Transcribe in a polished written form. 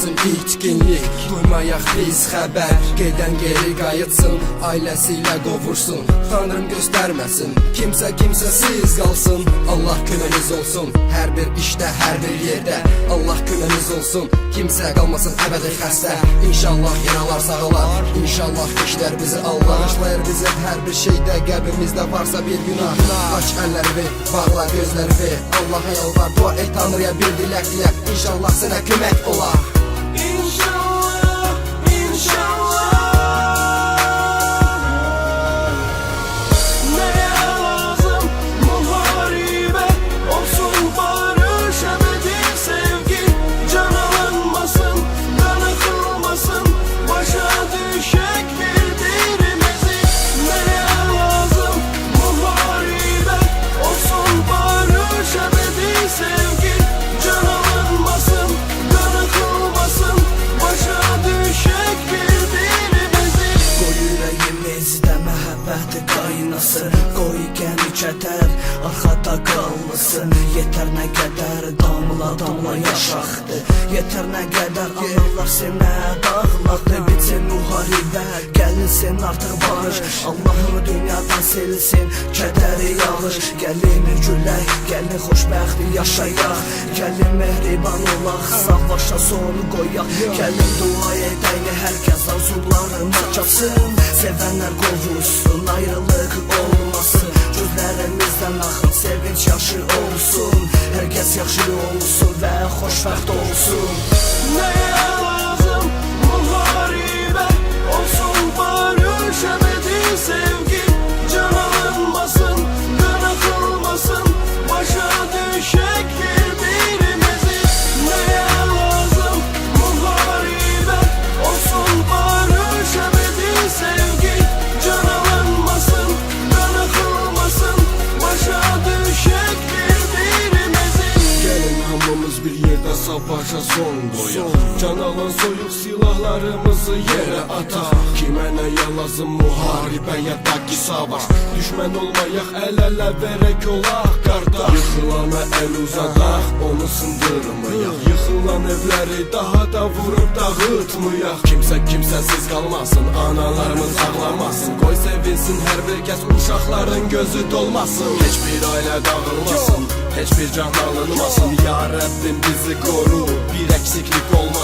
qalsın itkinlik, duymayaq biz xəbər. Gedən geri qayıtsın, ailəsi ilə qovursun, Tanrım göstərməsin, kimsə kimsəsiz qalsın. Allah köməyiniz olsun, hər bir işdə, hər bir yerdə. Allah köməyiniz olsun, kimsə qalmasın əbədi xəstə. İnşallah yaralar sağalar, İnşallah işlər bizi Allah bağışlayır bizi hər bir şeydə. Qəbrimizdə varsa bir günah, aç əlləri, bağla gözləri, Allah'a yalvar, dua et Tanrıya bir dilək dilək. İnşallah sənə kömək olar. İnşallah, inşallah. Neye lazım muharebe, olsun barış, ebedi sevgi. Can alınmasın, kan akılmasın, başa düşek birbirimizi. Neye lazım muharebe, olsun barış, ebedi sevgi. Can alınmasın, kan akılmasın, başa düşek birbirimizi. Qoy ürəyimizdə məhəbbət qaynasın, qoy gəmi kədər arxada qalmasın. Yetər nə qədər damla damla yaşaqdır, yetər nə qədər anılar sənə dağlaqdır. Bitsin müharibə, gəlinsin artıq barış, Allah'ın dünyadan silsin kədəri yağış. Gəlin gülək, gəlin xoşbəxti yaşayaq, gəlin mehriban olaq, savaşa son qoyaq. Gəlin dua edək, hər kəs arzularına çatsın, sevənlər qovuşsun, ayrılıq olmasın. Gözlərimizdən axın sevinç yaşı olsun, hər kəs yaxşı olsun və xoşbəxt olsun. Neye lazım muharebe, olsun barış, ebedi sevgi. Can alınmasın, kan akılmasın, başa düşek birbirimizi. Neye lazım muharebe, olsun barış, ebedi sevgi. Can alınmasın, kan akılmasın, başa düşek birbirimizi. Gəlin hamımız bir yerdə savaşa son qoyaq, can alan soyuq silahlarımızı yerə ataq. Kimə nəyə lazım müharibə ya da ki savaş, düşmən olmayaq, əl-ələ verək olaq qardaş. Yıxılana əl uzadaq, onu sındırmayaq, yıxılan evləri daha da vurub dağıtmayaq. Kimsə kimsəsiz qalmasın, analarımız ağlamasın, qoy sevinsin hər bir kəs, uşaqların gözü dolmasın. Heç bir ailə dağılmasın, heç bir can alınmasın. Ya Rəbbim bizi qoru, bir əksiklik olmasın.